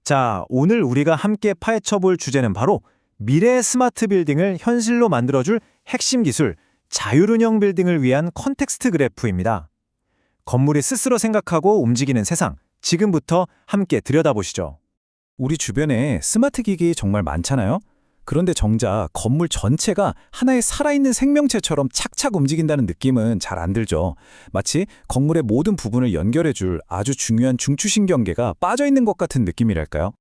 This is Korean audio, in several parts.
자, 오늘 우리가 함께 파헤쳐 볼 주제는 바로 미래의 스마트 빌딩을 현실로 만들어줄 핵심 기술, 자율운영 빌딩을 위한 컨텍스트 그래프입니다. 건물이 스스로 생각하고 움직이는 세상, 지금부터 함께 들여다보시죠. 우리 주변에 스마트 기기 정말 많잖아요? 그런데 정작 건물 전체가 하나의 살아있는 생명체처럼 착착 움직인다는 느낌은 잘 안 들죠. 마치 건물의 모든 부분을 연결해줄 아주 중요한 중추신경계가 빠져있는 것 같은 느낌이랄까요?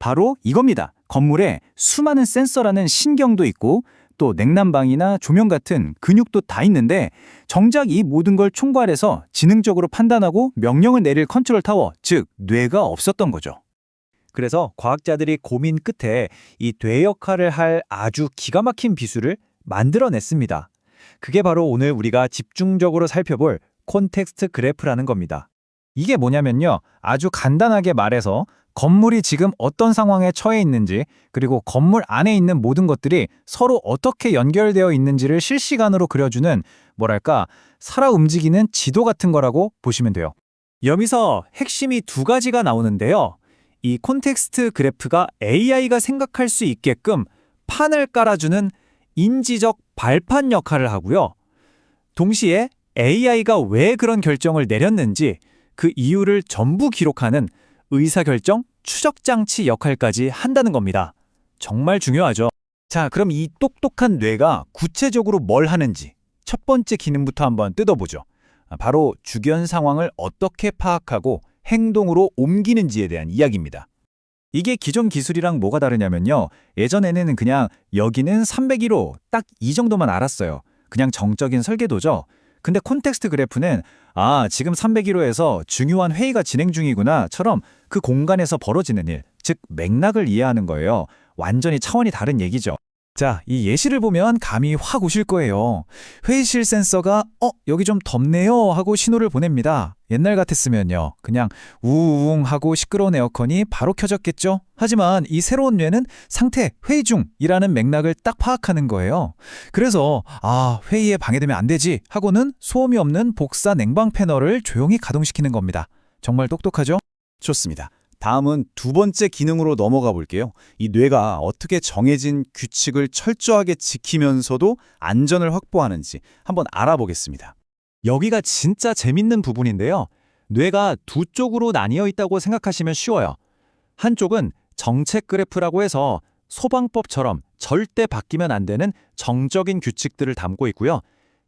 바로 이겁니다. 건물에 수많은 센서라는 신경도 있고 또 냉난방이나 조명 같은 근육도 다 있는데 정작 이 모든 걸 총괄해서 지능적으로 판단하고 명령을 내릴 컨트롤 타워, 즉 뇌가 없었던 거죠. 그래서 과학자들이 고민 끝에 이 뇌 역할을 할 아주 기가 막힌 기술을 만들어냈습니다. 그게 바로 오늘 우리가 집중적으로 살펴볼 콘텍스트 그래프라는 겁니다. 이게 뭐냐면요. 아주 간단하게 말해서 건물이 지금 어떤 상황에 처해 있는지 그리고 건물 안에 있는 모든 것들이 서로 어떻게 연결되어 있는지를 실시간으로 그려주는 뭐랄까 살아 움직이는 지도 같은 거라고 보시면 돼요. 여기서 핵심이 두 가지가 나오는데요. 이 콘텍스트 그래프가 AI가 생각할 수 있게끔 판을 깔아주는 인지적 발판 역할을 하고요. 동시에 AI가 왜 그런 결정을 내렸는지 그 이유를 전부 기록하는 의사결정 추적장치 역할까지 한다는 겁니다. 정말 중요하죠. 자, 그럼 이 똑똑한 뇌가 구체적으로 뭘 하는지 첫 번째 기능부터 한번 뜯어보죠. 바로 주변 상황을 어떻게 파악하고 행동으로 옮기는지에 대한 이야기입니다. 이게 기존 기술이랑 뭐가 다르냐면요. 예전에는 그냥 여기는 301호 딱 이 정도만 알았어요. 그냥 정적인 설계도죠. 근데 콘텍스트 그래프는 지금 301호에서 중요한 회의가 진행 중이구나처럼 그 공간에서 벌어지는 일, 즉 맥락을 이해하는 거예요. 완전히 차원이 다른 얘기죠. 자, 이 예시를 보면 감이 확 오실 거예요. 회의실 센서가 여기 좀 덥네요 하고 신호를 보냅니다. 옛날 같았으면요. 그냥 우웅 하고 시끄러운 에어컨이 바로 켜졌겠죠? 하지만 이 새로운 뇌는 상태, 회의 중이라는 맥락을 딱 파악하는 거예요. 그래서 회의에 방해되면 안 되지 하고는 소음이 없는 복사 냉방 패널을 조용히 가동시키는 겁니다. 정말 똑똑하죠? 좋습니다. 다음은 두 번째 기능으로 넘어가 볼게요. 이 뇌가 어떻게 정해진 규칙을 철저하게 지키면서도 안전을 확보하는지 한번 알아보겠습니다. 여기가 진짜 재밌는 부분인데요. 뇌가 두 쪽으로 나뉘어 있다고 생각하시면 쉬워요. 한쪽은 정책 그래프라고 해서 소방법처럼 절대 바뀌면 안 되는 정적인 규칙들을 담고 있고요.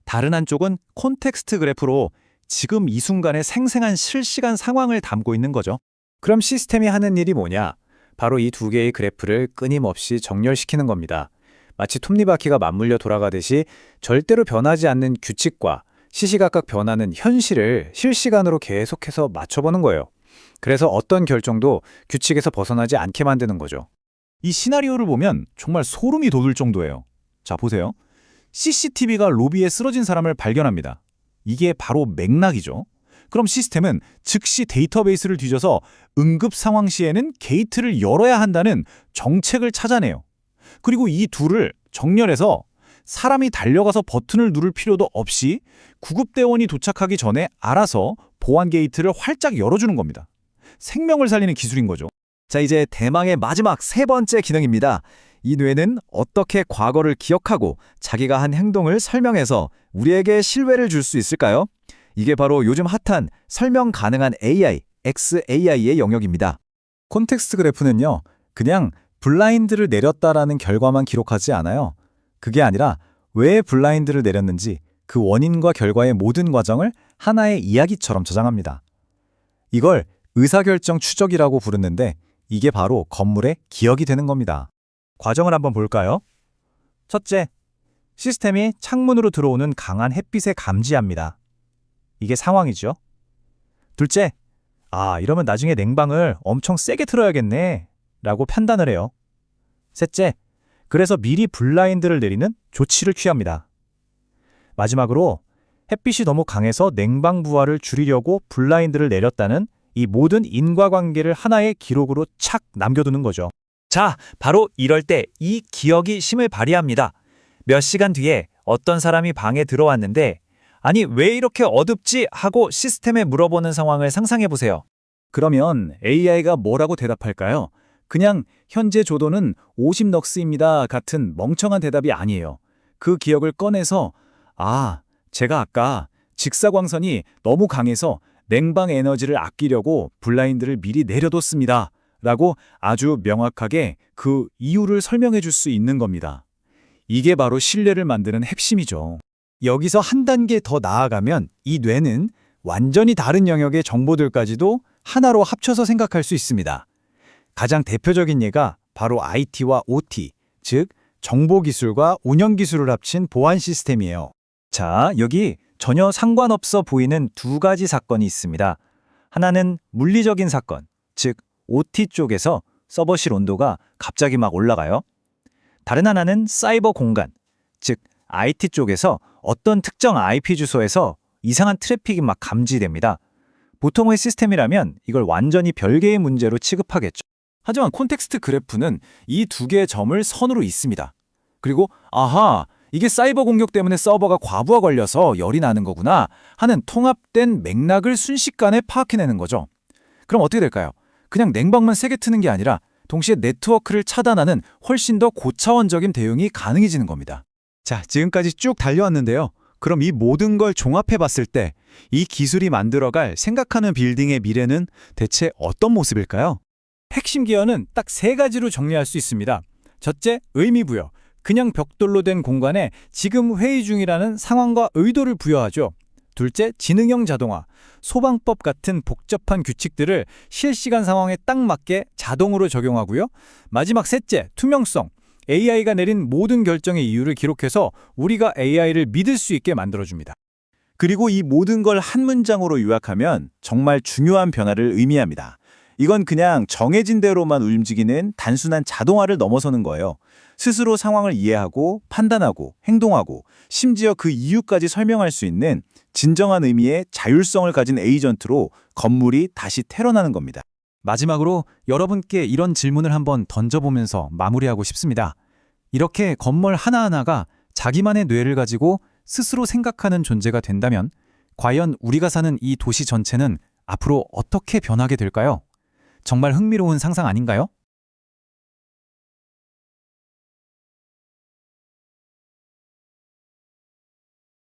다른 한쪽은 콘텍스트 그래프로 지금 이 순간의 생생한 실시간 상황을 담고 있는 거죠. 그럼 시스템이 하는 일이 뭐냐? 바로 이 두 개의 그래프를 끊임없이 정렬시키는 겁니다. 마치 톱니바퀴가 맞물려 돌아가듯이 절대로 변하지 않는 규칙과 시시각각 변하는 현실을 실시간으로 계속해서 맞춰보는 거예요. 그래서 어떤 결정도 규칙에서 벗어나지 않게 만드는 거죠. 이 시나리오를 보면 정말 소름이 돋을 정도예요. 자, 보세요. CCTV가 로비에 쓰러진 사람을 발견합니다. 이게 바로 맥락이죠. 그럼 시스템은 즉시 데이터베이스를 뒤져서 응급 상황 시에는 게이트를 열어야 한다는 정책을 찾아내요. 그리고 이 둘을 정렬해서 사람이 달려가서 버튼을 누를 필요도 없이 구급대원이 도착하기 전에 알아서 보안 게이트를 활짝 열어주는 겁니다. 생명을 살리는 기술인 거죠. 자, 이제 대망의 마지막 세 번째 기능입니다. 이 뇌는 어떻게 과거를 기억하고 자기가 한 행동을 설명해서 우리에게 신뢰를 줄 수 있을까요? 이게 바로 요즘 핫한 설명 가능한 AI, XAI의 영역입니다. 콘텍스트 그래프는요, 그냥 블라인드를 내렸다라는 결과만 기록하지 않아요. 그게 아니라 왜 블라인드를 내렸는지 그 원인과 결과의 모든 과정을 하나의 이야기처럼 저장합니다. 이걸 의사결정 추적이라고 부르는데 이게 바로 건물의 기억이 되는 겁니다. 과정을 한번 볼까요? 첫째, 시스템이 창문으로 들어오는 강한 햇빛에 감지합니다. 이게 상황이죠. 둘째, 이러면 나중에 냉방을 엄청 세게 틀어야겠네 라고 판단을 해요. 셋째, 그래서 미리 블라인드를 내리는 조치를 취합니다. 마지막으로 햇빛이 너무 강해서 냉방 부하를 줄이려고 블라인드를 내렸다는 이 모든 인과관계를 하나의 기록으로 착 남겨두는 거죠. 자, 바로 이럴 때 이 기억이 힘을 발휘합니다. 몇 시간 뒤에 어떤 사람이 방에 들어왔는데 아니 왜 이렇게 어둡지? 하고 시스템에 물어보는 상황을 상상해보세요. 그러면 AI가 뭐라고 대답할까요? 그냥 현재 조도는 50럭스입니다 같은 멍청한 대답이 아니에요. 그 기억을 꺼내서 제가 아까 직사광선이 너무 강해서 냉방 에너지를 아끼려고 블라인드를 미리 내려뒀습니다. 라고 아주 명확하게 그 이유를 설명해 줄 수 있는 겁니다. 이게 바로 신뢰를 만드는 핵심이죠. 여기서 한 단계 더 나아가면 이 뇌는 완전히 다른 영역의 정보들까지도 하나로 합쳐서 생각할 수 있습니다. 가장 대표적인 예가 바로 IT와 OT, 즉 정보기술과 운영기술을 합친 보안 시스템이에요. 자, 여기 전혀 상관없어 보이는 두 가지 사건이 있습니다. 하나는 물리적인 사건, 즉 OT 쪽에서 서버실 온도가 갑자기 막 올라가요. 다른 하나는 사이버 공간, 즉 IT 쪽에서 어떤 특정 IP 주소에서 이상한 트래픽이 막 감지됩니다. 보통의 시스템이라면 이걸 완전히 별개의 문제로 취급하겠죠. 하지만 콘텍스트 그래프는 이 두 개의 점을 선으로 잇습니다. 그리고 이게 사이버 공격 때문에 서버가 과부하 걸려서 열이 나는 거구나 하는 통합된 맥락을 순식간에 파악해내는 거죠. 그럼 어떻게 될까요? 그냥 냉방만 세게 트는 게 아니라 동시에 네트워크를 차단하는 훨씬 더 고차원적인 대응이 가능해지는 겁니다. 자, 지금까지 쭉 달려왔는데요. 그럼 이 모든 걸 종합해 봤을 때 이 기술이 만들어갈 생각하는 빌딩의 미래는 대체 어떤 모습일까요? 핵심 기여는 딱 세 가지로 정리할 수 있습니다. 첫째, 의미부여. 그냥 벽돌로 된 공간에 지금 회의 중이라는 상황과 의도를 부여하죠. 둘째, 지능형 자동화. 소방법 같은 복잡한 규칙들을 실시간 상황에 딱 맞게 자동으로 적용하고요. 마지막 셋째, 투명성. AI가 내린 모든 결정의 이유를 기록해서 우리가 AI를 믿을 수 있게 만들어줍니다. 그리고 이 모든 걸 한 문장으로 요약하면 정말 중요한 변화를 의미합니다. 이건 그냥 정해진 대로만 움직이는 단순한 자동화를 넘어서는 거예요. 스스로 상황을 이해하고 판단하고 행동하고 심지어 그 이유까지 설명할 수 있는 진정한 의미의 자율성을 가진 에이전트로 건물이 다시 태어나는 겁니다. 마지막으로 여러분께 이런 질문을 한번 던져보면서 마무리하고 싶습니다. 이렇게 건물 하나하나가 자기만의 뇌를 가지고 스스로 생각하는 존재가 된다면 과연 우리가 사는 이 도시 전체는 앞으로 어떻게 변하게 될까요? 정말 흥미로운 상상 아닌가요?